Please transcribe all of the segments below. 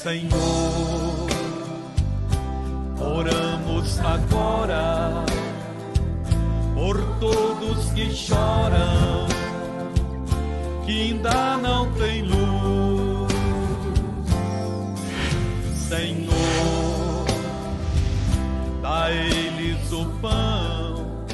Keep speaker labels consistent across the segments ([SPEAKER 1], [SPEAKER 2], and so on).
[SPEAKER 1] Senhor, oramos agora por todos que choram, que ainda não tem luz. Senhor, dá a eles o pão.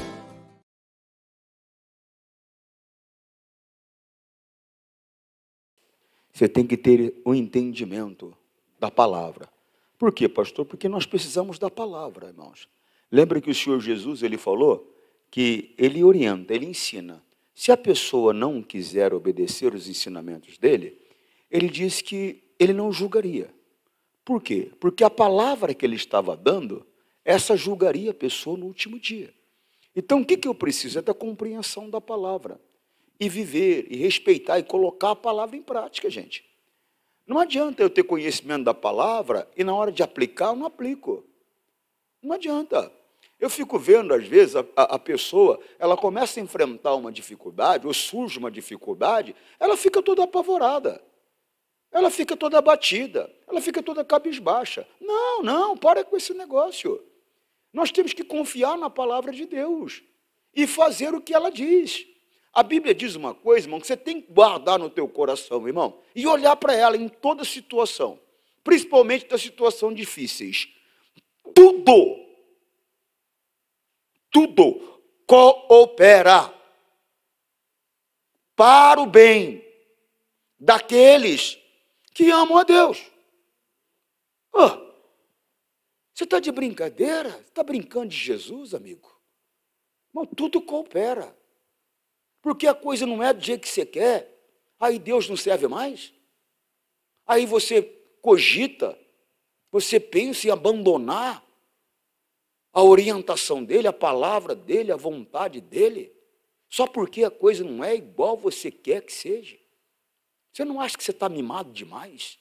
[SPEAKER 2] Você tem que ter o entendimento da palavra. Por quê, pastor? Porque nós precisamos da palavra, irmãos. Lembra que o Senhor Jesus, ele falou que ele orienta, ele ensina. Se a pessoa não quiser obedecer os ensinamentos dele, ele diz que ele não julgaria. Por quê? Porque a palavra que ele estava dando, essa julgaria a pessoa no último dia. Então, o que eu preciso? É da compreensão da palavra. E viver, e respeitar, e colocar a palavra em prática, gente. Não adianta eu ter conhecimento da palavra e na hora de aplicar eu não aplico. Não adianta. Eu fico vendo, às vezes, a pessoa, ela começa a enfrentar uma dificuldade, ou surge uma dificuldade, ela fica toda apavorada. Ela fica toda abatida, ela fica toda cabisbaixa. Não, não, para com esse negócio. Nós temos que confiar na palavra de Deus e fazer o que ela diz. A Bíblia diz uma coisa, irmão, que você tem que guardar no teu coração, irmão, e olhar para ela em toda situação, principalmente das situações difíceis. Tudo coopera para o bem daqueles que amam a Deus. Você está de brincadeira? Você está brincando de Jesus, amigo? Irmão, tudo coopera. Porque a coisa não é do jeito que você quer, aí Deus não serve mais. Aí você cogita, você pensa em abandonar a orientação dele, a palavra dele, a vontade dele, só porque a coisa não é igual você quer que seja. Você não acha que você está mimado demais?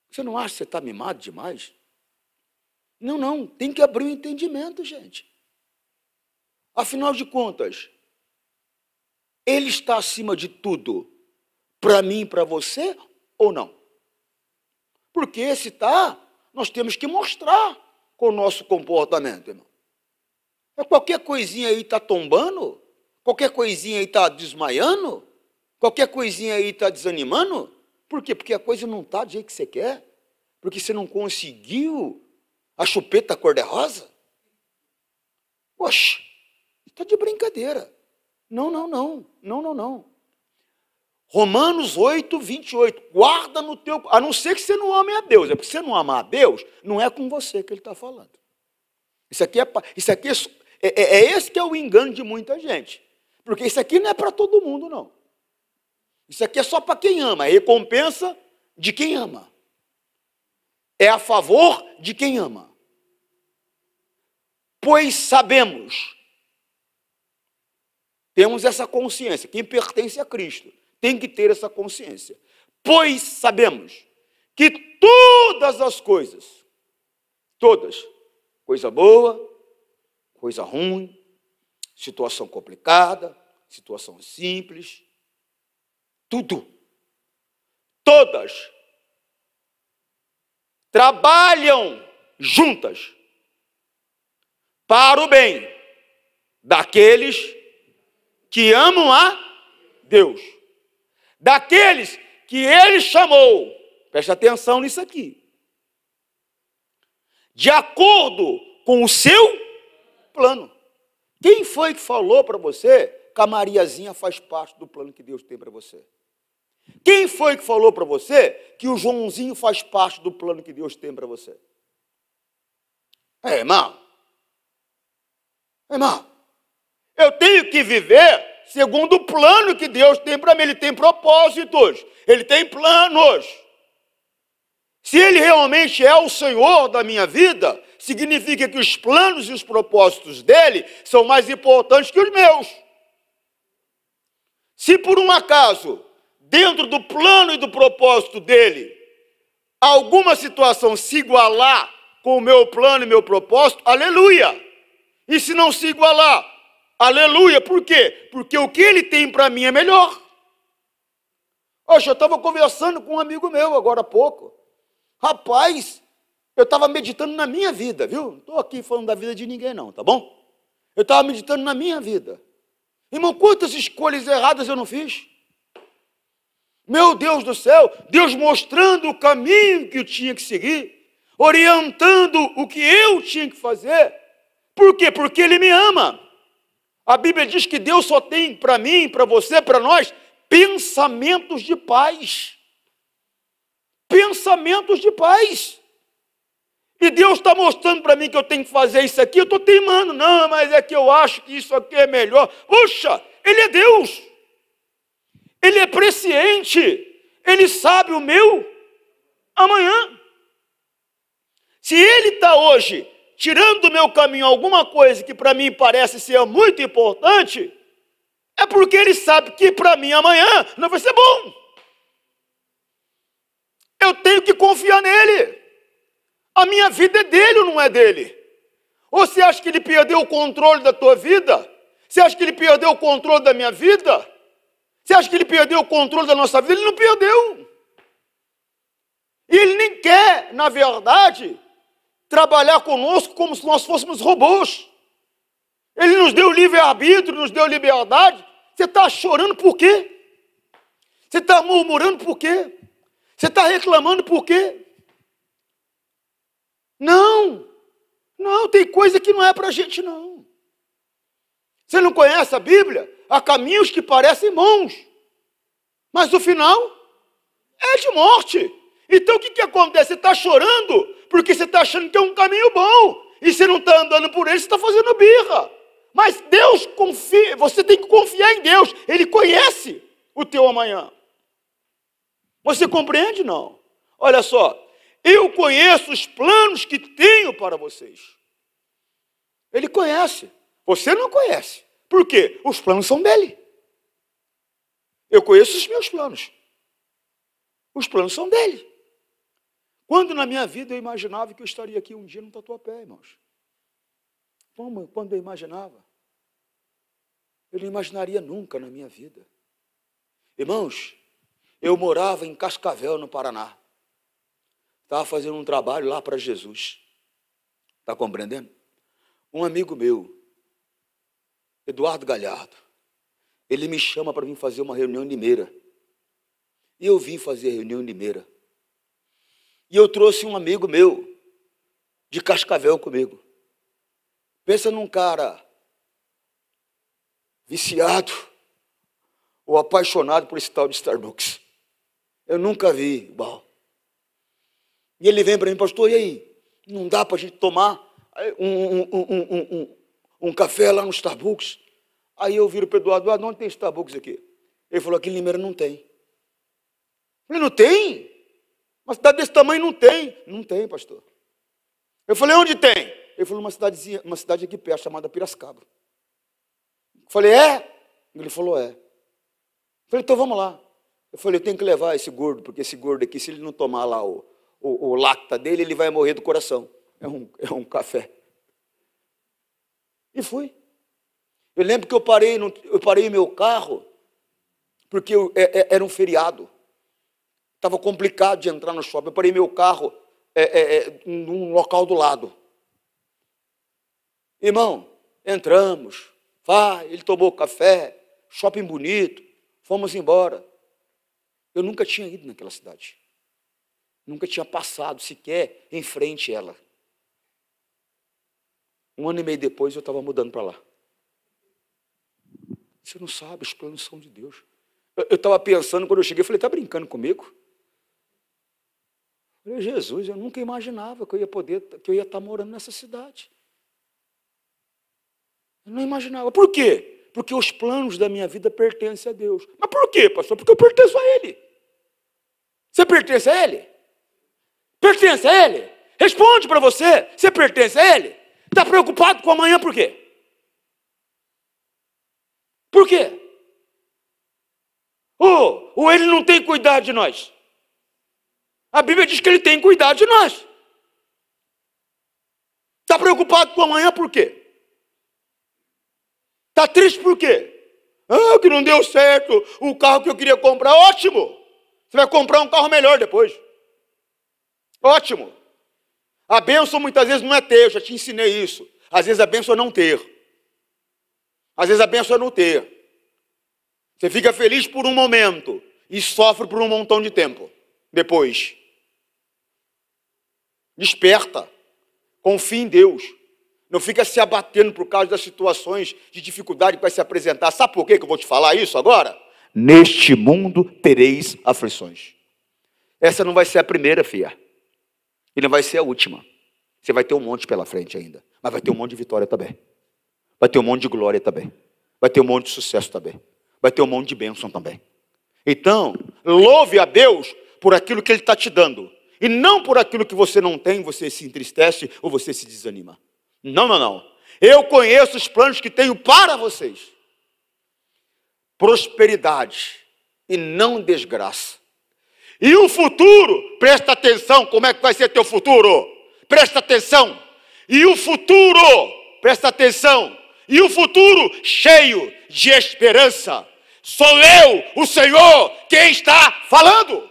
[SPEAKER 2] Você não acha que você está mimado demais? Não, não, tem que abrir o entendimento, gente. Afinal de contas, ele está acima de tudo, para mim e para você, ou não? Porque se está, nós temos que mostrar com o nosso comportamento, irmão. Qualquer coisinha aí está tombando, qualquer coisinha aí está desmaiando, qualquer coisinha aí está desanimando. Por quê? Porque a coisa não está do jeito que você quer, porque você não conseguiu a chupeta cor-de-rosa. Poxa, está de brincadeira. Não, não, não, não, não, não. Romanos 8, 28, guarda no teu... A não ser que você não ame a Deus, é porque você não ama a Deus, não é com você que ele está falando. Isso aqui é esse que é o engano de muita gente. Porque isso aqui não é para todo mundo, não. Isso aqui é só para quem ama, é recompensa de quem ama. É a favor de quem ama. Pois sabemos... Temos essa consciência, quem pertence a Cristo tem que ter essa consciência. Pois sabemos que todas as coisas, todas, coisa boa, coisa ruim, situação complicada, situação simples, tudo, todas, trabalham juntas para o bem daqueles que amam a Deus, daqueles que ele chamou, preste atenção nisso aqui, de acordo com o seu plano. Quem foi que falou para você que a Mariazinha faz parte do plano que Deus tem para você? Quem foi que falou para você que o Joãozinho faz parte do plano que Deus tem para você? Irmão, eu tenho que viver segundo o plano que Deus tem para mim. Ele tem propósitos, ele tem planos. Se ele realmente é o Senhor da minha vida, significa que os planos e os propósitos dele são mais importantes que os meus. Se por um acaso, dentro do plano e do propósito dele, alguma situação se igualar com o meu plano e meu propósito, aleluia! E se não se igualar, aleluia! Por quê? Porque o que ele tem para mim é melhor. Poxa, eu estava conversando com um amigo meu agora há pouco. Rapaz, eu estava meditando na minha vida, viu? Não estou aqui falando da vida de ninguém não, tá bom? Eu estava meditando na minha vida. Irmão, quantas escolhas erradas eu não fiz? Meu Deus do céu, Deus mostrando o caminho que eu tinha que seguir, orientando o que eu tinha que fazer. Por quê? Porque Ele me ama. A Bíblia diz que Deus só tem para mim, para você, para nós, pensamentos de paz. Pensamentos de paz. E Deus está mostrando para mim que eu tenho que fazer isso aqui, eu estou teimando. Não, mas é que eu acho que isso aqui é melhor. Puxa, Ele é Deus. Ele é presciente. Ele sabe o meu amanhã. Se Ele está hoje tirando do meu caminho alguma coisa que para mim parece ser muito importante, é porque Ele sabe que para mim amanhã não vai ser bom. Eu tenho que confiar nele. A minha vida é dele ou não é dele? Ou você acha que Ele perdeu o controle da tua vida? Você acha que Ele perdeu o controle da minha vida? Você acha que Ele perdeu o controle da nossa vida? Ele não perdeu. E Ele nem quer, na verdade, trabalhar conosco como se nós fôssemos robôs. Ele nos deu livre-arbítrio, nos deu liberdade. Você está chorando por quê? Você está murmurando por quê? Você está reclamando por quê? Não, tem coisa que não é para a gente não. Você não conhece a Bíblia? Há caminhos que parecem bons, mas o final é de morte. Então o que acontece? Você está chorando porque você está achando que é um caminho bom, e você não está andando por ele, você está fazendo birra. Mas Deus confia, você tem que confiar em Deus, Ele conhece o teu amanhã. Você compreende? Não. Olha só, eu conheço os planos que tenho para vocês. Ele conhece, você não conhece. Por quê? Os planos são dele. Eu conheço os meus planos. Os planos são dele. Quando na minha vida eu imaginava que eu estaria aqui um dia no Tatuapé, irmãos? Quando eu imaginava? Eu não imaginaria nunca na minha vida. Irmãos, eu morava em Cascavel, no Paraná. Estava fazendo um trabalho lá para Jesus. Está compreendendo? Um amigo meu, Eduardo Galhardo, ele me chama para vir fazer uma reunião em Limeira. E eu vim fazer a reunião em Limeira. E eu trouxe um amigo meu, de Cascavel comigo. Pensa num cara viciado ou apaixonado por esse tal de Starbucks. Eu nunca vi igual. E ele vem para mim, pastor, e aí? Não dá para a gente tomar um café lá no Starbucks? Aí eu viro para o Eduardo, onde tem Starbucks aqui? Ele falou, aqui em Limeira não tem. Eu falei, não tem? Uma cidade desse tamanho não tem. Não tem, pastor. Eu falei, onde tem? Ele falou, uma cidade aqui perto, chamada Piracicaba. Eu falei, é? Ele falou, é. Eu falei, então vamos lá. Eu falei, eu tenho que levar esse gordo, porque esse gordo aqui, se ele não tomar lá o lacta dele, ele vai morrer do coração. É um café. E fui. Eu lembro que eu parei meu carro, porque era um feriado. Estava complicado de entrar no shopping. Eu parei meu carro num local do lado. Irmão, entramos. Ele tomou café, shopping bonito, fomos embora. Eu nunca tinha ido naquela cidade. Nunca tinha passado sequer em frente a ela. 1 ano e meio depois eu estava mudando para lá. Você não sabe, os planos são de Deus. Eu estava pensando, quando eu cheguei, eu falei, está brincando comigo? Eu falei, Jesus, eu nunca imaginava que eu ia estar morando nessa cidade. Eu não imaginava. Por quê? Porque os planos da minha vida pertencem a Deus. Mas por quê, pastor? Porque eu pertenço a Ele. Você pertence a Ele? Pertence a Ele? Responde para você. Você pertence a Ele? Está preocupado com amanhã por quê? Por quê? Ou Ele não tem cuidado de nós? A Bíblia diz que Ele tem cuidado de nós. Está preocupado com amanhã por quê? Está triste por quê? Que não deu certo o carro que eu queria comprar. Ótimo! Você vai comprar um carro melhor depois. Ótimo. A bênção muitas vezes não é ter, eu já te ensinei isso. Às vezes a bênção é não ter. Às vezes a bênção é não ter. Você fica feliz por um momento e sofre por um montão de tempo depois. Desperta. Confia em Deus. Não fica se abatendo por causa das situações de dificuldade que vai se apresentar. Sabe por que eu vou te falar isso agora? Neste mundo tereis aflições. Essa não vai ser a primeira, filha. E não vai ser a última. Você vai ter um monte pela frente ainda. Mas vai ter um monte de vitória também. Vai ter um monte de glória também. Vai ter um monte de sucesso também. Vai ter um monte de bênção também. Então, louve a Deus por aquilo que Ele está te dando. E não por aquilo que você não tem, você se entristece ou você se desanima. Não, não, não. Eu conheço os planos que tenho para vocês. Prosperidade e não desgraça. E o futuro, presta atenção, como é que vai ser teu futuro? Presta atenção. E o futuro, presta atenção. E o futuro cheio de esperança. Sou eu, o Senhor, quem está falando.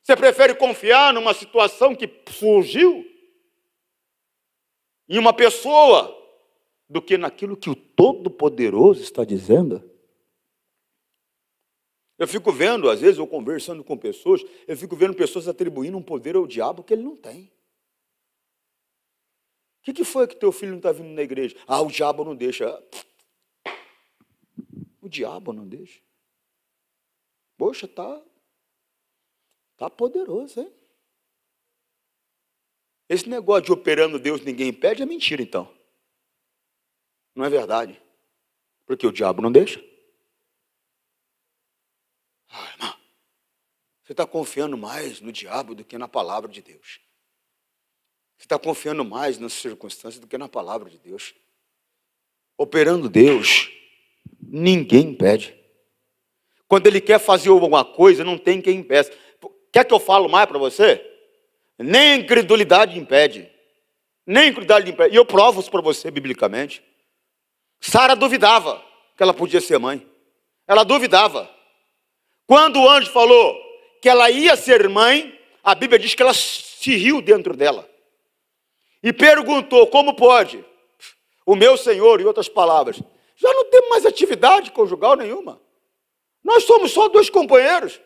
[SPEAKER 2] Você prefere confiar numa situação que surgiu? Em uma pessoa? Do que naquilo que o Todo-Poderoso está dizendo? Eu fico vendo, às vezes, eu conversando com pessoas, eu fico vendo pessoas atribuindo um poder ao diabo que ele não tem. O que foi que teu filho não está vindo na igreja? Ah, o diabo não deixa. O diabo não deixa. Poxa, tá poderoso, hein? Esse negócio de operando Deus ninguém impede é mentira, então. Não é verdade. Porque o diabo não deixa. Ah, irmão, você está confiando mais no diabo do que na palavra de Deus. Você está confiando mais nas circunstâncias do que na palavra de Deus. Operando Deus, ninguém impede. Quando Ele quer fazer alguma coisa, não tem quem impeça. Quer que eu falo mais para você? Nem a incredulidade impede. Nem a incredulidade impede. E eu provo isso para você biblicamente. Sara duvidava que ela podia ser mãe. Ela duvidava. Quando o anjo falou que ela ia ser mãe, a Bíblia diz que ela se riu dentro dela. E perguntou, como pode? O meu Senhor, em outras palavras, já não temos mais atividade conjugal nenhuma. Nós somos só dois companheiros.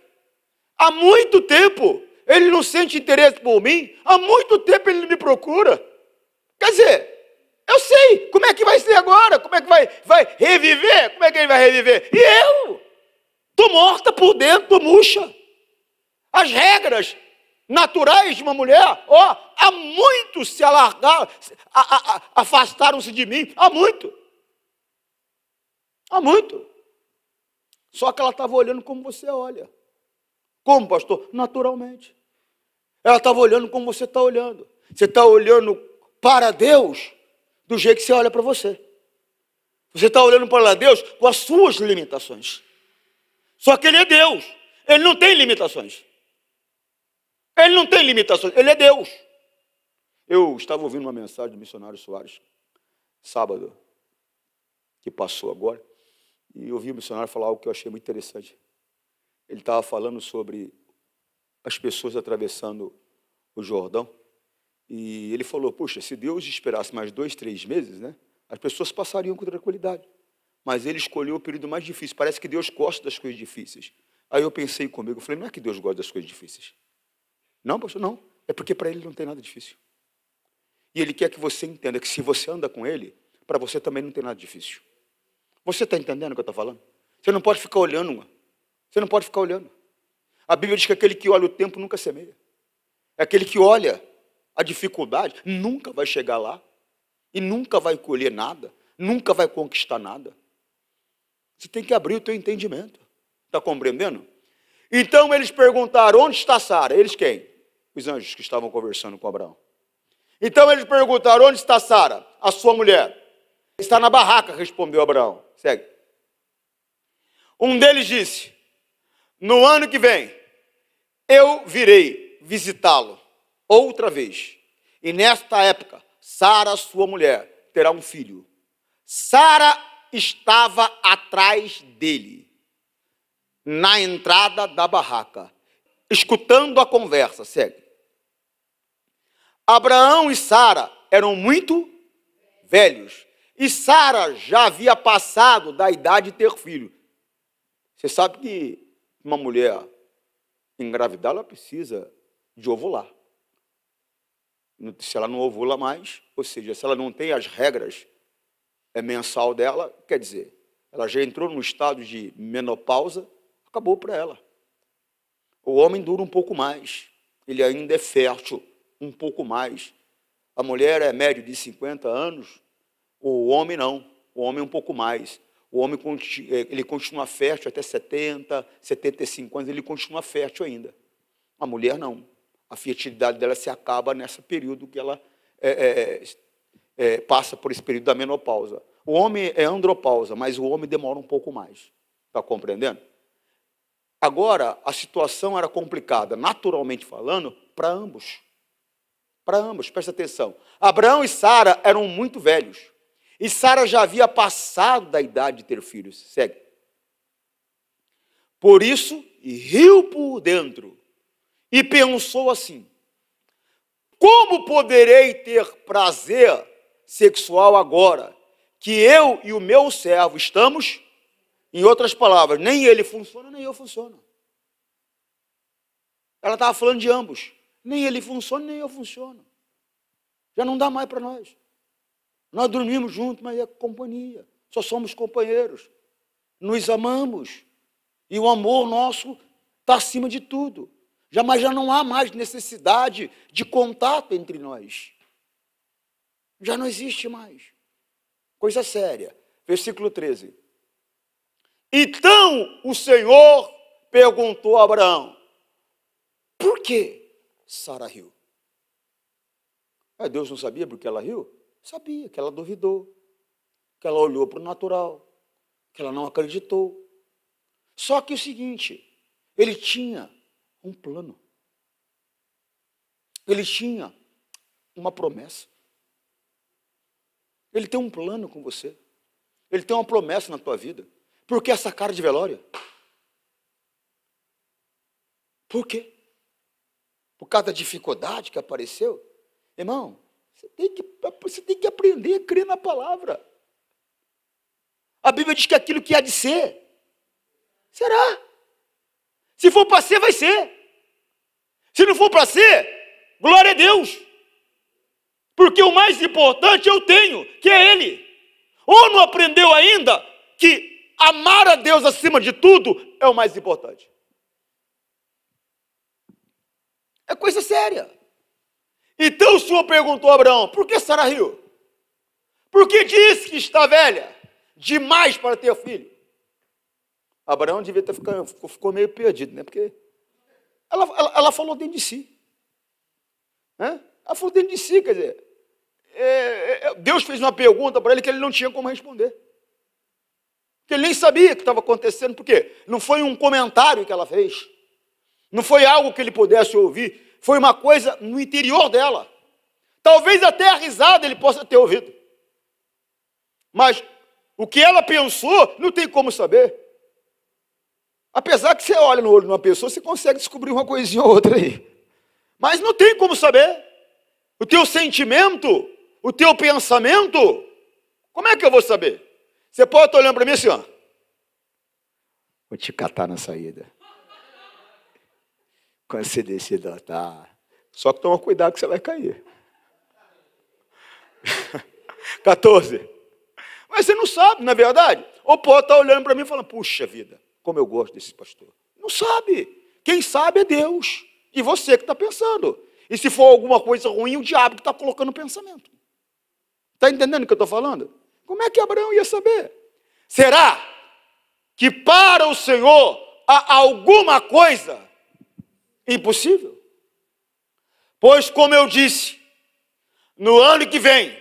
[SPEAKER 2] Há muito tempo ele não sente interesse por mim. Há muito tempo ele não me procura. Quer dizer, eu sei como é que vai ser agora. Como é que vai reviver? Como é que ele vai reviver? E eu? Estou morta por dentro, estou murcha. As regras naturais de uma mulher, há muito se alargaram, afastaram-se de mim. Há muito. Há muito. Só que ela estava olhando como você olha. Como, pastor? Naturalmente. Ela estava olhando como você está olhando. Você está olhando para Deus do jeito que você olha para você. Você está olhando para Deus com as suas limitações. Só que Ele é Deus. Ele não tem limitações. Ele não tem limitações. Ele é Deus. Eu estava ouvindo uma mensagem do missionário Soares, sábado, que passou agora, e eu ouvi o missionário falar algo que eu achei muito interessante. Ele estava falando sobre as pessoas atravessando o Jordão, e ele falou, puxa, se Deus esperasse mais 2, 3 meses, né, as pessoas passariam com tranquilidade. Mas ele escolheu o período mais difícil. Parece que Deus gosta das coisas difíceis. Aí eu pensei comigo, eu falei, não é que Deus gosta das coisas difíceis. Não, pastor, não. É porque para Ele não tem nada difícil. E Ele quer que você entenda que se você anda com Ele, para você também não tem nada difícil. Você está entendendo o que eu estou falando? Você não pode ficar olhando, você não pode ficar olhando. A Bíblia diz que aquele que olha o tempo nunca semeia. É aquele que olha a dificuldade, nunca vai chegar lá. E nunca vai colher nada, nunca vai conquistar nada. Você tem que abrir o teu entendimento. Está compreendendo? Então eles perguntaram, onde está Sara? Eles quem? Os anjos que estavam conversando com Abraão. Então eles perguntaram, onde está Sara? A sua mulher. Está na barraca, respondeu Abraão. Segue. Um deles disse, no ano que vem, eu virei visitá-lo outra vez. E nesta época, Sara, sua mulher, terá um filho. Sara estava atrás dele, na entrada da barraca, escutando a conversa. Segue. Abraão e Sara eram muito velhos. E Sara já havia passado da idade de ter filho. Você sabe que uma mulher engravidar, ela precisa de ovular. Se ela não ovula mais, ou seja, se ela não tem as regras mensal dela, quer dizer, ela já entrou no estado de menopausa, acabou para ela. O homem dura um pouco mais, ele ainda é fértil um pouco mais. A mulher é médio de 50 anos, o homem não, o homem um pouco mais. O homem ele continua fértil até 70, 75 anos, ele continua fértil ainda. A mulher não. A fertilidade dela se acaba nesse período que ela passa por esse período da menopausa. O homem é andropausa, mas o homem demora um pouco mais. Está compreendendo? Agora, a situação era complicada, naturalmente falando, para ambos. Para ambos, presta atenção. Abraão e Sara eram muito velhos. E Sara já havia passado da idade de ter filhos. Segue. Por isso, riu por dentro e pensou assim: como poderei ter prazer sexual agora que eu e o meu servo estamos? Em outras palavras, nem ele funciona, nem eu funciono. Ela estava falando de ambos. Nem ele funciona, nem eu funciono. Já não dá mais para nós. Nós dormimos juntos, mas é companhia. Só somos companheiros. Nos amamos. E o amor nosso está acima de tudo. Mas já não há mais necessidade de contato entre nós. Já não existe mais. Coisa séria. Versículo 13. Então o Senhor perguntou a Abraão: por que Sara riu? Deus não sabia por que ela riu? Sabia, que ela duvidou, que ela olhou para o natural, que ela não acreditou. Só que o seguinte, ele tinha um plano. Ele tinha uma promessa. Ele tem um plano com você. Ele tem uma promessa na tua vida. Por que essa cara de velório? Por quê? Por causa da dificuldade que apareceu? Irmão, você tem que aprender a crer na palavra. A Bíblia diz que aquilo que há de ser, será. Se for para ser, vai ser. Se não for para ser, glória a Deus. Porque o mais importante eu tenho, que é Ele. Ou não aprendeu ainda que amar a Deus acima de tudo é o mais importante. É coisa séria. Então o Senhor perguntou a Abraão: por que Sara riu? Porque disse que está velha demais para ter filho. Abraão devia ter ficou meio perdido, né? Porque ela falou dentro de si. Né? Ela falou dentro de si, quer dizer, Deus fez uma pergunta para ele que ele não tinha como responder. Que ele nem sabia o que estava acontecendo, porque não foi um comentário que ela fez, não foi algo que ele pudesse ouvir, foi uma coisa no interior dela. Talvez até a risada ele possa ter ouvido. Mas o que ela pensou, não tem como saber. Apesar que você olha no olho de uma pessoa, você consegue descobrir uma coisinha ou outra aí. Mas não tem como saber. O teu sentimento, o teu pensamento, como é que eu vou saber? Você pode estar olhando para mim assim, ó. Vou te catar na saída. Quando você descer, tá. Só que toma cuidado que você vai cair. 14. Mas você não sabe, não é verdade? Ou pode estar olhando para mim e falando: puxa vida, como eu gosto desse pastor. Não sabe. Quem sabe é Deus. E você que está pensando. E se for alguma coisa ruim, o diabo que está colocando o pensamento. Está entendendo o que eu estou falando? Como é que Abraão ia saber? Será que para o Senhor há alguma coisa impossível? Pois, como eu disse, no ano que vem,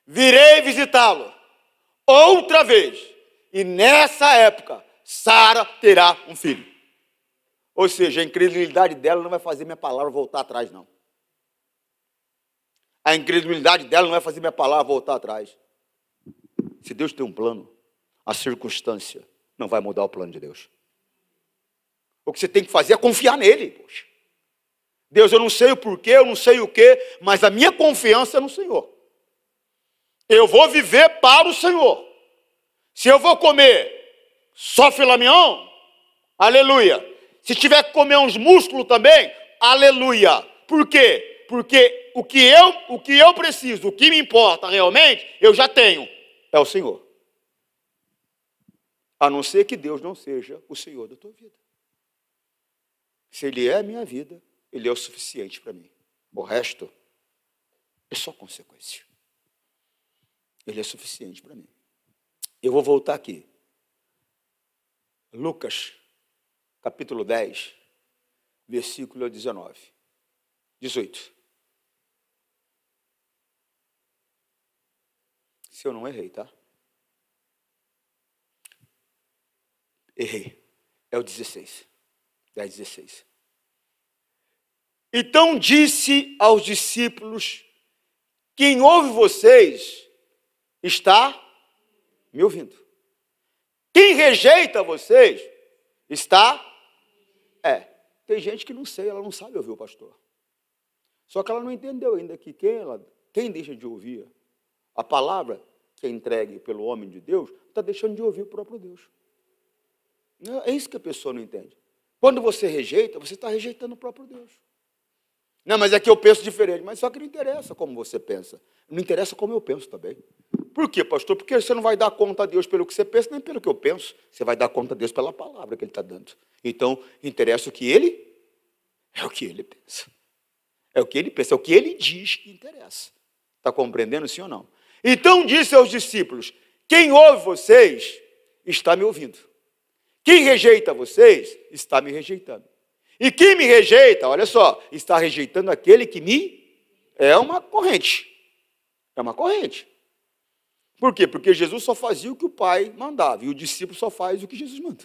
[SPEAKER 2] virei visitá-lo outra vez, e nessa época, Sara terá um filho. Ou seja, a incredulidade dela não vai fazer minha palavra voltar atrás, não. A incredulidade dela não vai fazer minha palavra voltar atrás. Se Deus tem um plano, a circunstância não vai mudar o plano de Deus. O que você tem que fazer é confiar nele, poxa. Deus, eu não sei o porquê, eu não sei o quê, mas a minha confiança é no Senhor. Eu vou viver para o Senhor. Se eu vou comer só filé mignon, aleluia. Se tiver que comer uns músculos também, aleluia. Por quê? Porque o que eu preciso, o que me importa realmente, eu já tenho. É o Senhor. A não ser que Deus não seja o Senhor da tua vida. Se Ele é a minha vida, Ele é o suficiente para mim. O resto é só consequência. Ele é suficiente para mim. Eu vou voltar aqui. Lucas, capítulo 10, versículo 19. 18. Se eu não errei, tá? Errei. É o 16. 10, 16. Então disse aos discípulos: quem ouve vocês está me ouvindo. Quem rejeita vocês está... tem gente que não sei, ela não sabe ouvir o pastor. Só que ela não entendeu ainda que quem deixa de ouvir a palavra que é entregue pelo homem de Deus, está deixando de ouvir o próprio Deus. É isso que a pessoa não entende. Quando você rejeita, você está rejeitando o próprio Deus. Não, mas é que eu penso diferente. Mas só que não interessa como você pensa. Não interessa como eu penso também. Por quê, pastor? Porque você não vai dar conta a Deus pelo que você pensa, nem pelo que eu penso. Você vai dar conta a Deus pela palavra que Ele está dando. Então, interessa o que Ele... É o que Ele pensa. É o que Ele pensa, é o que Ele diz que interessa. Está compreendendo, sim ou não? Então disse aos discípulos: quem ouve vocês está me ouvindo. Quem rejeita vocês está me rejeitando. E quem me rejeita, olha só, está rejeitando aquele que me... É uma corrente. É uma corrente. Por quê? Porque Jesus só fazia o que o Pai mandava, e o discípulo só faz o que Jesus manda.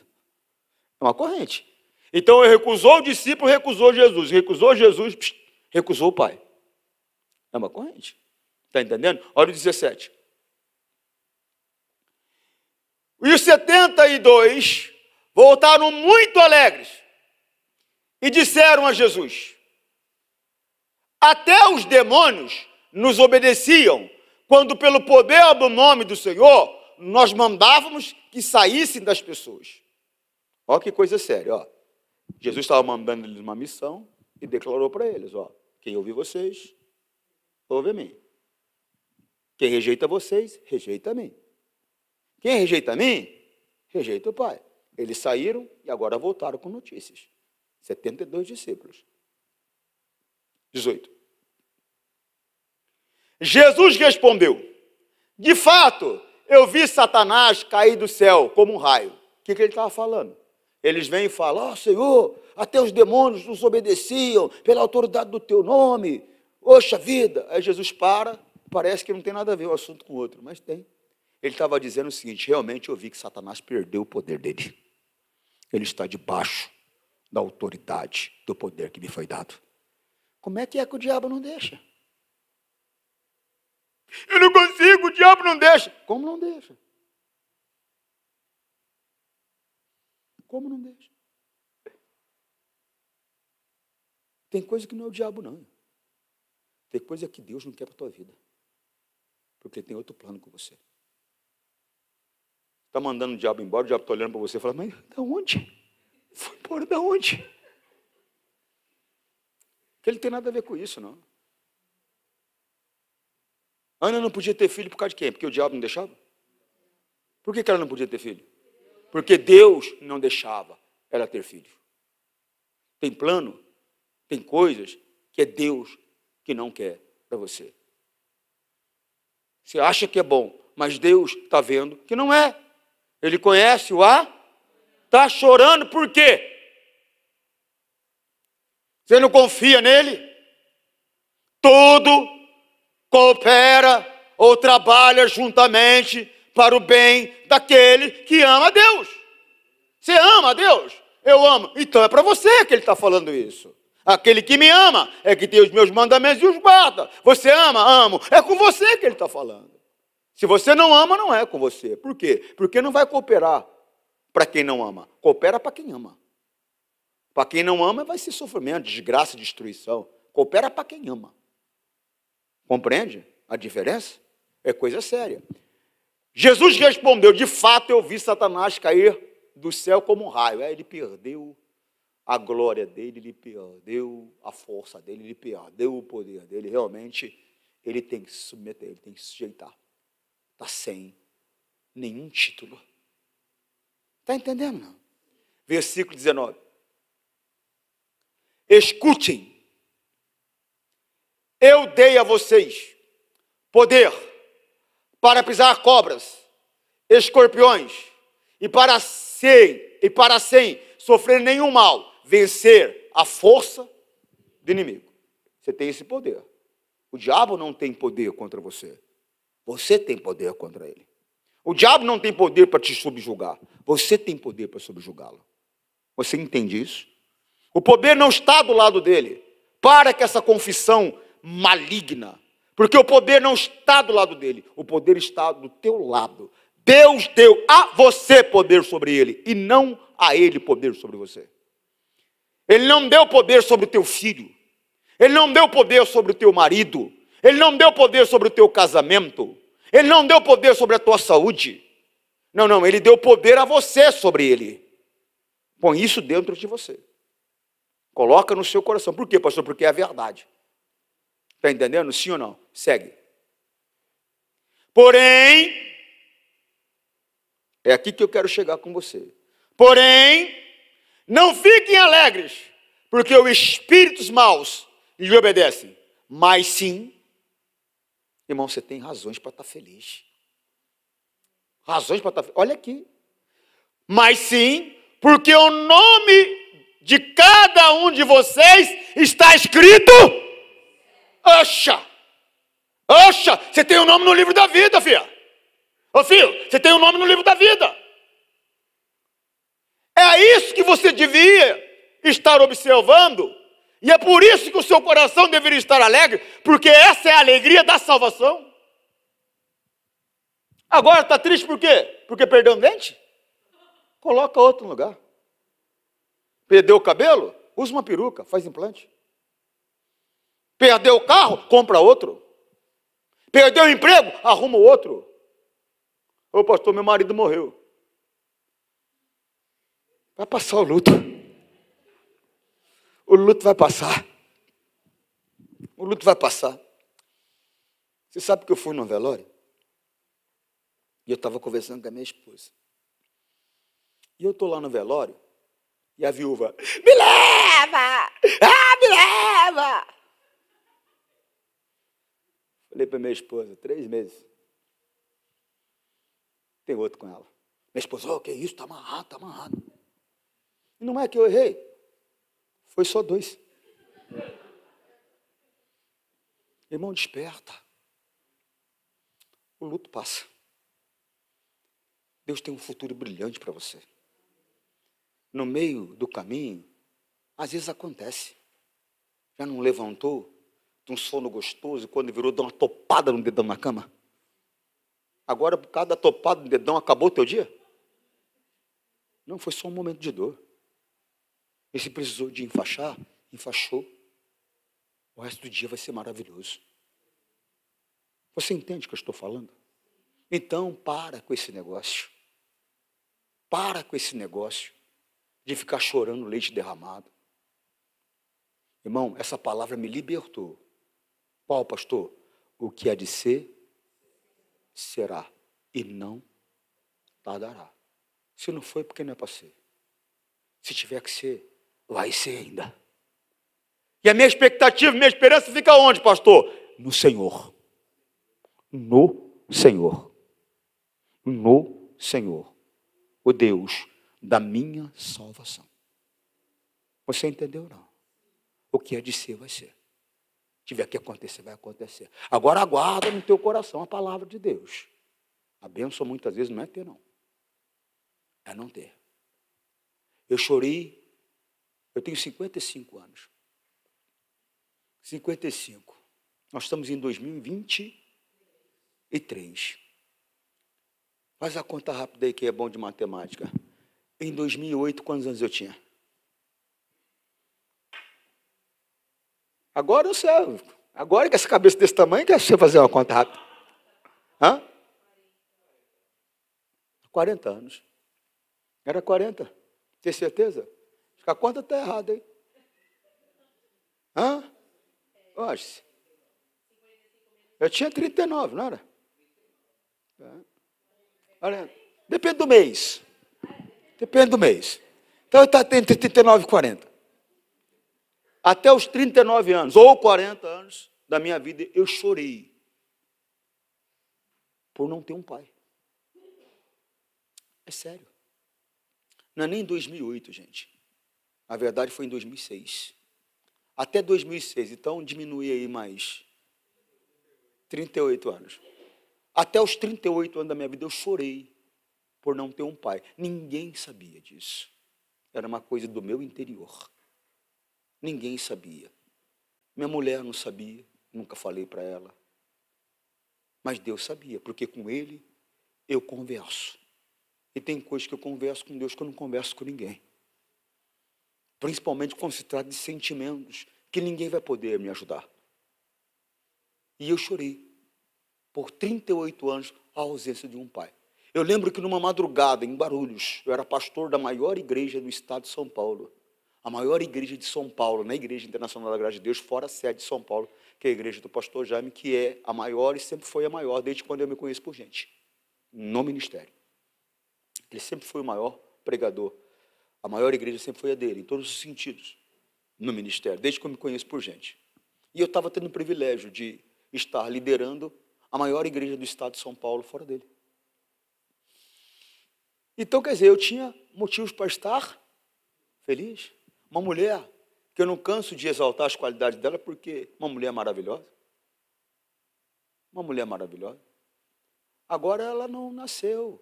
[SPEAKER 2] É uma corrente. Então, recusou o discípulo, recusou Jesus. Recusou Jesus, recusou o Pai. É uma corrente. Está entendendo? Olha o 17. E os 72 voltaram muito alegres e disseram a Jesus: até os demônios nos obedeciam quando, pelo poder do nome do Senhor, nós mandávamos que saíssem das pessoas. Olha que coisa séria, ó. Jesus estava mandando eles uma missão e declarou para eles, ó: quem ouve vocês, ouve a mim. Quem rejeita vocês, rejeita a mim. Quem rejeita a mim, rejeita o Pai. Eles saíram e agora voltaram com notícias. 72 discípulos. 18. Jesus respondeu: de fato, eu vi Satanás cair do céu como um raio. O que ele estava falando? Eles vêm e falam: ó, Senhor, até os demônios nos obedeciam pela autoridade do teu nome. Oxa vida. Aí Jesus parece que não tem nada a ver o assunto com o outro, mas tem. Ele estava dizendo o seguinte: realmente eu vi que Satanás perdeu o poder dele. Ele está debaixo da autoridade, do poder que me foi dado. Como é que o diabo não deixa? Eu não consigo, o diabo não deixa. Como não deixa? Como não deixa? Tem coisa que não é o diabo, não. Tem coisa que Deus não quer para a tua vida. Porque Ele tem outro plano com você. Está mandando o diabo embora, o diabo está olhando para você e fala: mas de onde? Foi embora de onde? Porque ele não tem nada a ver com isso, não. Ana não podia ter filho por causa de quem? Porque o diabo não deixava? Por que ela não podia ter filho? Porque Deus não deixava ela ter filho. Tem plano, tem coisas que é Deus que não quer para você. Você acha que é bom, mas Deus está vendo que não é. Ele conhece o está chorando por quê? Você não confia nele? Tudo coopera ou trabalha juntamente para o bem daquele que ama a Deus. Você ama a Deus? Eu amo. Então é para você que ele está falando isso. Aquele que me ama é que tem os meus mandamentos e os guarda. Você ama? Amo. É com você que ele está falando. Se você não ama, não é com você. Por quê? Porque não vai cooperar para quem não ama. Coopera para quem ama. Para quem não ama, vai ser sofrimento, desgraça, destruição. Coopera para quem ama. Compreende a diferença? É coisa séria. Jesus respondeu, de fato eu vi Satanás cair do céu como um raio. Ele perdeu a glória dele, ele perdeu a força dele, ele perdeu o poder dele. Realmente, ele tem que se submeter, ele tem que se sujeitar. Está sem nenhum título. Está entendendo, não? Versículo 19. Escutem. Eu dei a vocês poder para pisar cobras, escorpiões, e para sem sofrer nenhum mal, vencer a força do inimigo. Você tem esse poder. O diabo não tem poder contra você. Você tem poder contra ele. O diabo não tem poder para te subjugar. Você tem poder para subjugá-lo. Você entende isso? O poder não está do lado dele. Para com essa confissão maligna. Porque o poder não está do lado dele. O poder está do teu lado. Deus deu a você poder sobre ele e não a ele poder sobre você. Ele não deu poder sobre o teu filho. Ele não deu poder sobre o teu marido. Ele não deu poder sobre o teu casamento. Ele não deu poder sobre a tua saúde. Não, ele deu poder a você sobre ele. Põe isso dentro de você. Coloca no seu coração. Por quê, pastor? Porque é a verdade. Está entendendo? Sim ou não? Segue. Porém, é aqui que eu quero chegar com você. Porém, não fiquem alegres, porque os espíritos maus lhe obedecem. Mas sim, irmão, você tem razões para estar feliz. Razões para estar feliz. Olha aqui. Mas sim, porque o nome de cada um de vocês está escrito. Oxa! Você tem o nome no livro da vida, filha. Ô filho, você tem o nome no livro da vida. É isso que você devia estar observando. E é por isso que o seu coração deveria estar alegre, porque essa é a alegria da salvação. Agora está triste por quê? Porque perdeu um dente? Coloca outro no lugar. Perdeu o cabelo? Usa uma peruca, faz implante. Perdeu o carro? Compra outro. Perdeu o emprego? Arruma outro. Ô pastor, meu marido morreu. Vai passar o luto. O luto vai passar. O luto vai passar. Você sabe que eu fui no velório? E eu estava conversando com a minha esposa. E eu estou lá no velório. E a viúva, me leva! Me leva! Falei para minha esposa, 3 meses. Tem outro com ela. Minha esposa, que isso? Está amarrado, está amarrado. E não é que eu errei. Foi só 2. Irmão, desperta. O luto passa. Deus tem um futuro brilhante para você. No meio do caminho, às vezes acontece. Já não levantou de um sono gostoso, quando virou, dá uma topada no dedão na cama? Agora, por causa da topada no dedão, acabou o teu dia? Não, foi só um momento de dor. E se precisou de enfaixar, enfaixou. O resto do dia vai ser maravilhoso. Você entende o que eu estou falando? Então, para com esse negócio. Para com esse negócio de ficar chorando leite derramado. Irmão, essa palavra me libertou. Qual, pastor? O que há de ser, será. E não tardará. Se não foi, porque não é para ser. Se tiver que ser, vai ser ainda. E a minha expectativa, minha esperança fica onde, pastor? No Senhor. No Senhor. No Senhor. O Deus da minha salvação. Você entendeu, não? O que é de ser, vai ser. Se tiver que acontecer, vai acontecer. Agora aguarda no teu coração a palavra de Deus. A bênção muitas vezes não é ter, não. É não ter. Eu chorei, eu tenho 55 anos. 55. Nós estamos em 2023. Faz a conta rápida aí que é bom de matemática. Em 2008, quantos anos eu tinha? Agora eu sei. Agora que essa cabeça desse tamanho, quer você fazer uma conta rápida. Hã? 40 anos. Era 40. Tem certeza? Acho que a conta está errada, hein? Hã? Oxe. Eu tinha 39, não era? Olha, depende do mês. Depende do mês. Então eu estava entre 39 e 40. Até os 39 anos, ou 40 anos da minha vida, eu chorei por não ter um pai. É sério. Não é nem em 2008, gente. Na verdade, foi em 2006. Até 2006. Então, diminui aí mais 38 anos. Até os 38 anos da minha vida, eu chorei por não ter um pai. Ninguém sabia disso. Era uma coisa do meu interior. Ninguém sabia. Minha mulher não sabia, nunca falei para ela. Mas Deus sabia, porque com Ele eu converso. E tem coisas que eu converso com Deus que eu não converso com ninguém. Principalmente quando se trata de sentimentos que ninguém vai poder me ajudar. E eu chorei por 38 anos a ausência de um pai. Eu lembro que numa madrugada, em Guarulhos, eu era pastor da maior igreja do estado de São Paulo. A maior igreja de São Paulo, na Igreja Internacional da Graça de Deus, fora a sede de São Paulo, que é a igreja do pastor Jaime, que é a maior e sempre foi a maior, desde quando eu me conheço por gente, no ministério. Ele sempre foi o maior pregador. A maior igreja sempre foi a dele, em todos os sentidos, no ministério, desde que eu me conheço por gente. E eu estava tendo o privilégio de estar liderando a maior igreja do estado de São Paulo, fora dele. Então, quer dizer, eu tinha motivos para estar feliz. Uma mulher que eu não canso de exaltar as qualidades dela, porque uma mulher maravilhosa. Uma mulher maravilhosa. Agora ela não nasceu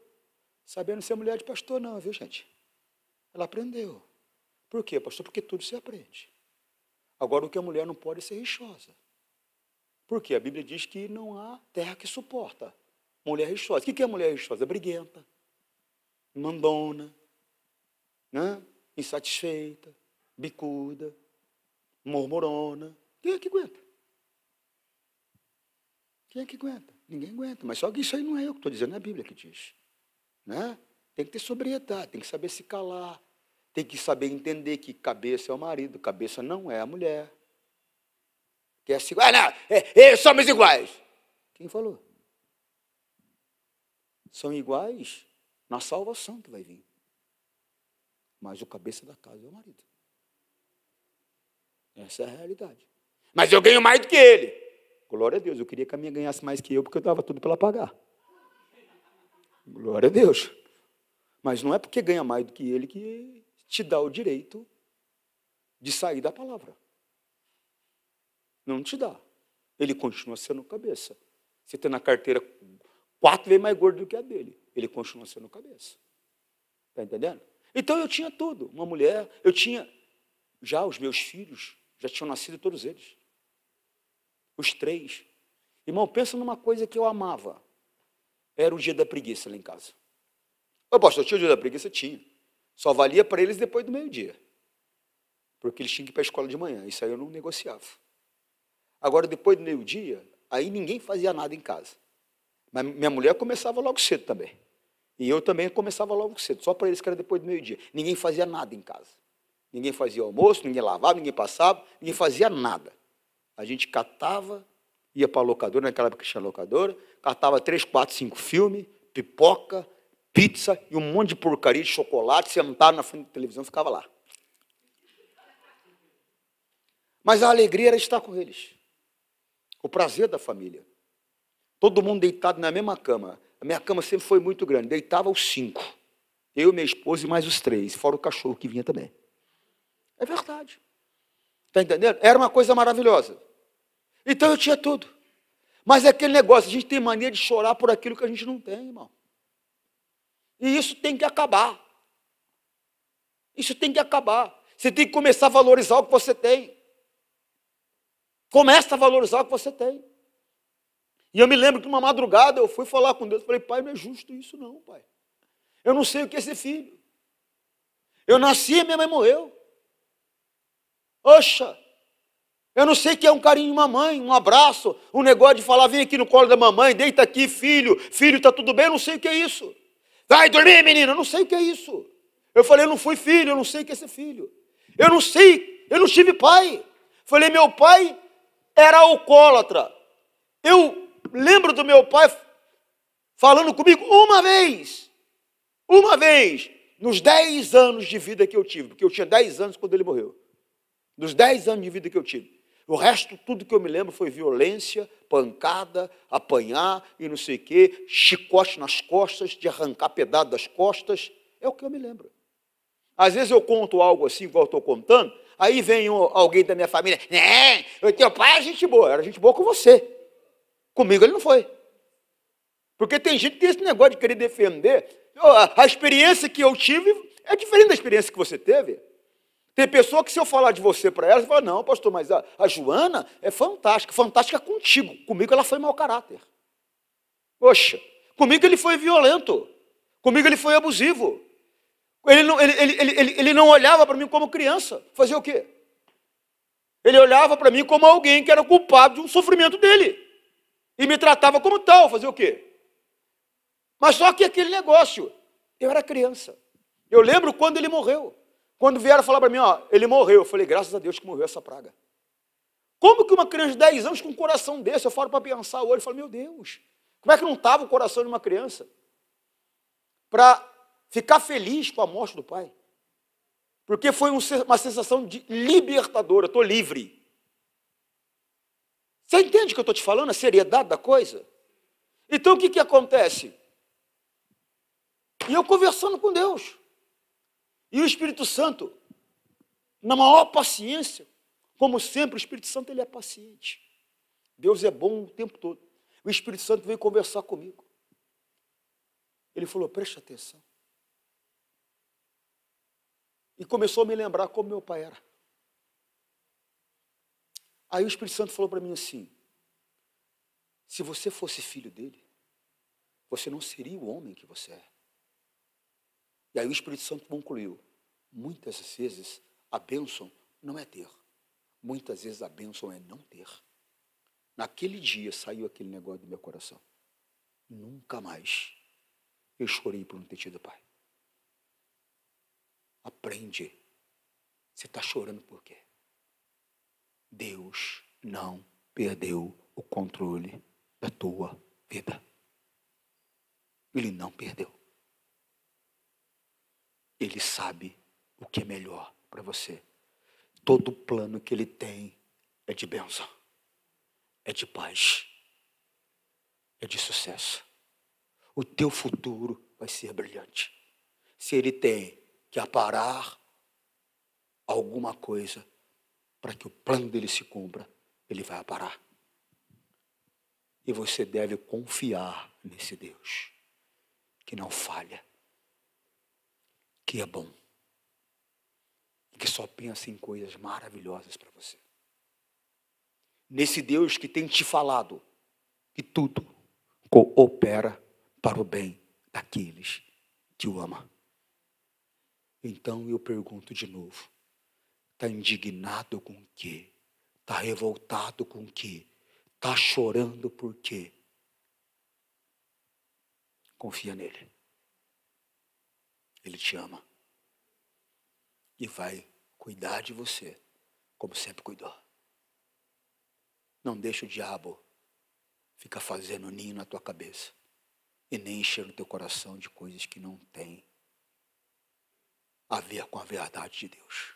[SPEAKER 2] sabendo ser mulher de pastor, não, viu, gente? Ela aprendeu. Por quê, pastor? Porque tudo se aprende. Agora, o que a mulher não pode é ser rixosa. Por quê? A Bíblia diz que não há terra que suporta mulher rixosa. O que é mulher rixosa? Briguenta, mandona, né? Insatisfeita, bicuda, murmurona. Quem é que aguenta? Quem é que aguenta? Ninguém aguenta. Mas só que isso aí não é eu que estou dizendo, é a Bíblia que diz. Né? Tem que ter sobriedade, tem que saber se calar, tem que saber entender que cabeça é o marido, cabeça não é a mulher. Que é assim, não, somos iguais. Quem falou? São iguais na salvação que vai vir. Mas o cabeça da casa é o marido. Essa é a realidade. Mas eu ganho mais do que ele. Glória a Deus, eu queria que a minha ganhasse mais que eu, porque eu dava tudo para ela pagar. Glória a Deus. Mas não é porque ganha mais do que ele que te dá o direito de sair da palavra. Não te dá. Ele continua sendo cabeça. Você tem na carteira 4 vezes mais gordo do que a dele. Ele continua sendo cabeça. Está entendendo? Então eu tinha tudo. Uma mulher, eu tinha já os meus filhos, já tinham nascido todos eles. Os 3. Irmão, pensa numa coisa que eu amava. Era o dia da preguiça lá em casa. Ô, pastor, tinha o dia da preguiça? Tinha. Só valia para eles depois do meio-dia. Porque eles tinham que ir para a escola de manhã. Isso aí eu não negociava. Agora, depois do meio-dia, aí ninguém fazia nada em casa. Mas minha mulher começava logo cedo também. E eu também começava logo cedo. Só para eles que era depois do meio-dia. Ninguém fazia nada em casa. Ninguém fazia almoço, ninguém lavava, ninguém passava, ninguém fazia nada. A gente catava, ia para a locadora, naquela época que tinha locadora, catava 3, 4, 5 filmes, pipoca, pizza e um monte de porcaria de chocolate, sentado na frente da televisão, ficava lá. Mas a alegria era estar com eles. O prazer da família. Todo mundo deitado na mesma cama. A minha cama sempre foi muito grande. Deitava os 5. Eu, minha esposa e mais os 3. Fora o cachorro que vinha também. É verdade. Está entendendo? Era uma coisa maravilhosa. Então eu tinha tudo. Mas é aquele negócio, a gente tem mania de chorar por aquilo que a gente não tem, irmão. E isso tem que acabar. Isso tem que acabar. Você tem que começar a valorizar o que você tem. Começa a valorizar o que você tem. E eu me lembro que uma madrugada eu fui falar com Deus, falei, pai, não é justo isso não, pai. Eu não sei o que é ser filho. Eu nasci e minha mãe morreu. Oxa, Eu não sei o que é um carinho de mamãe, um abraço, um negócio de falar, vem aqui no colo da mamãe, deita aqui, filho, está tudo bem? Eu não sei o que é isso. Vai dormir, menina, eu não sei o que é isso. Eu falei, eu não fui filho, eu não sei o que é ser filho. Eu não sei, eu não tive pai. Falei, meu pai era alcoólatra. Eu lembro do meu pai falando comigo uma vez, nos 10 anos de vida que eu tive, porque eu tinha 10 anos quando ele morreu. Nos 10 anos de vida que eu tive. O resto, tudo que eu me lembro foi violência, pancada, apanhar e não sei o quê, chicote nas costas, de arrancar pedaço das costas. É o que eu me lembro. Às vezes eu conto algo assim, igual eu estou contando, aí vem alguém da minha família, o teu pai é gente boa, era gente boa com você. Comigo ele não foi. Porque tem gente que tem esse negócio de querer defender. A experiência que eu tive é diferente da experiência que você teve. Tem pessoa que se eu falar de você para ela, você fala, não, pastor, mas a Joana é fantástica, fantástica contigo. Comigo ela foi mau caráter. Poxa, comigo ele foi violento. Comigo ele foi abusivo. Ele não olhava para mim como criança. Fazia o quê? Ele olhava para mim como alguém que era culpado de um sofrimento dele. E me tratava como tal. Fazia o quê? Mas só que aquele negócio, eu era criança. Eu lembro quando ele morreu. Quando vieram falar para mim, ele morreu. Eu falei, graças a Deus que morreu essa praga. Como que uma criança de 10 anos com um coração desse, eu falo para pensar hoje, eu falo, meu Deus, como é que não estava o coração de uma criança? Para ficar feliz com a morte do pai. Porque foi uma sensação de libertadora, eu estou livre. Você entende o que eu estou te falando, a seriedade da coisa? Então o que acontece? E eu conversando com Deus. E o Espírito Santo, na maior paciência, como sempre, o Espírito Santo ele é paciente. Deus é bom o tempo todo. O Espírito Santo veio conversar comigo. Ele falou, preste atenção. E começou a me lembrar como meu pai era. Aí o Espírito Santo falou para mim assim, se você fosse filho dele, você não seria o homem que você é. E aí o Espírito Santo concluiu, muitas vezes a bênção não é ter, muitas vezes a bênção é não ter. Naquele dia saiu aquele negócio do meu coração. Nunca mais eu chorei por não ter tido pai. Aprende. Você está chorando por quê? Deus não perdeu o controle da tua vida. Ele não perdeu. Ele sabe o que é melhor para você. Todo plano que ele tem é de bênção, é de paz, é de sucesso. O teu futuro vai ser brilhante. Se ele tem que aparar alguma coisa para que o plano dele se cumpra, ele vai aparar. E você deve confiar nesse Deus, que não falha, que é bom, que só pensa em coisas maravilhosas para você. Nesse Deus que tem te falado que tudo coopera para o bem daqueles que o amam. Então eu pergunto de novo, está indignado com o quê? Está revoltado com o quê? Está chorando por quê? Confia nele. Ele te ama. E vai cuidar de você, como sempre cuidou. Não deixa o diabo ficar fazendo ninho na tua cabeça. E nem encher o teu coração de coisas que não têm a ver com a verdade de Deus.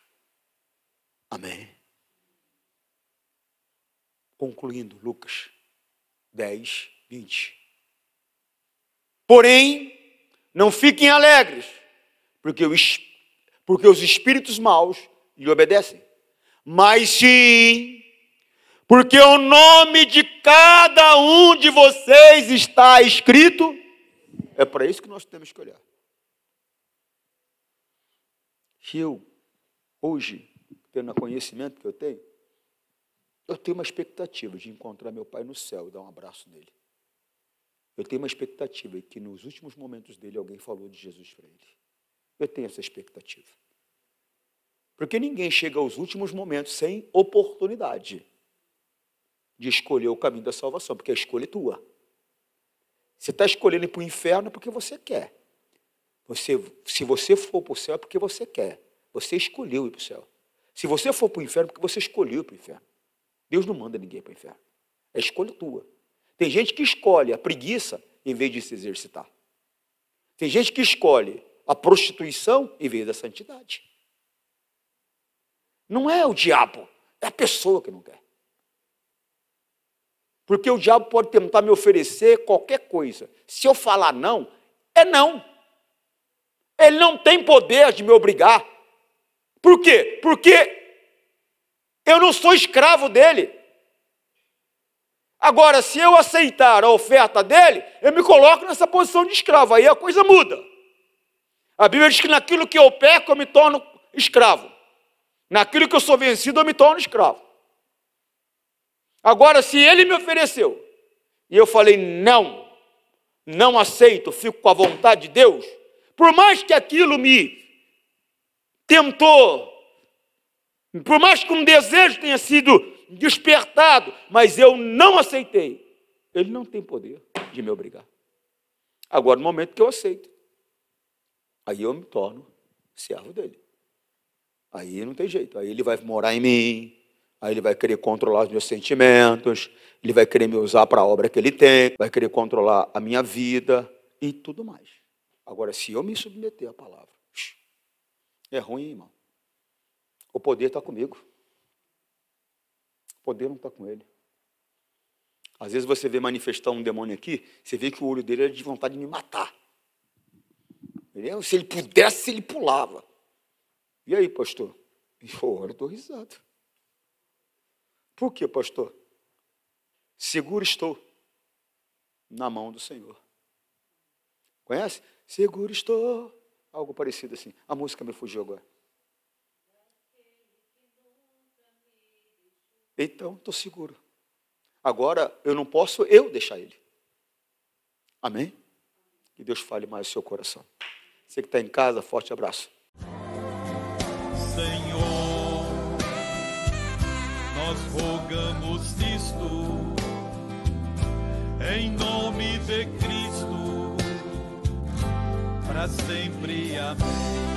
[SPEAKER 2] Amém? Concluindo, Lucas 10, 20. Porém, não fiquem alegres, porque os espíritos maus lhe obedecem. Mas sim, porque o nome de cada um de vocês está escrito. É para isso que nós temos que olhar. Se eu, hoje, tendo o conhecimento que eu tenho uma expectativa de encontrar meu pai no céu e dar um abraço nele. Eu tenho uma expectativa de que nos últimos momentos dele alguém falou de Jesus para ele. Eu tenho essa expectativa. Porque ninguém chega aos últimos momentos sem oportunidade de escolher o caminho da salvação, porque a escolha é tua. Você está escolhendo ir para o inferno porque você quer. Se você for para o céu é porque você quer. Você escolheu ir para o céu. Se você for para o inferno é porque você escolheu ir para o inferno. Deus não manda ninguém para o inferno. É escolha tua. Tem gente que escolhe a preguiça em vez de se exercitar. Tem gente que escolhe a prostituição em vez da santidade. Não é o diabo, é a pessoa que não quer. Porque o diabo pode tentar me oferecer qualquer coisa. Se eu falar não, é não. Ele não tem poder de me obrigar. Por quê? Porque eu não sou escravo dele. Agora, se eu aceitar a oferta dele, eu me coloco nessa posição de escravo. Aí a coisa muda. A Bíblia diz que naquilo que eu peco, eu me torno escravo. Naquilo que eu sou vencido, eu me torno escravo. Agora, se ele me ofereceu, e eu falei, não aceito, fico com a vontade de Deus, por mais que aquilo me tentou, por mais que um desejo tenha sido despertado, mas eu não aceitei, ele não tem poder de me obrigar. Agora, no momento que eu aceito, aí eu me torno servo dele. Aí não tem jeito, aí ele vai morar em mim, aí ele vai querer controlar os meus sentimentos, ele vai querer me usar para a obra que ele tem, vai querer controlar a minha vida e tudo mais. Agora, se eu me submeter à palavra, é ruim, irmão. O poder está comigo. O poder não está com ele. Às vezes você vê manifestar um demônio aqui, você vê que o olho dele é de vontade de me matar. Se ele pudesse, ele pulava. E aí, pastor? Eu dou risada. Por quê, pastor? Seguro estou na mão do Senhor. Conhece? Seguro estou. Algo parecido assim. A música me fugiu agora. Então, estou seguro. Agora, eu não posso deixar ele. Amém? Que Deus fale mais no seu coração. Você que está em casa, forte abraço.
[SPEAKER 1] Senhor, nós rogamos isto, em nome de Cristo, para sempre, amém.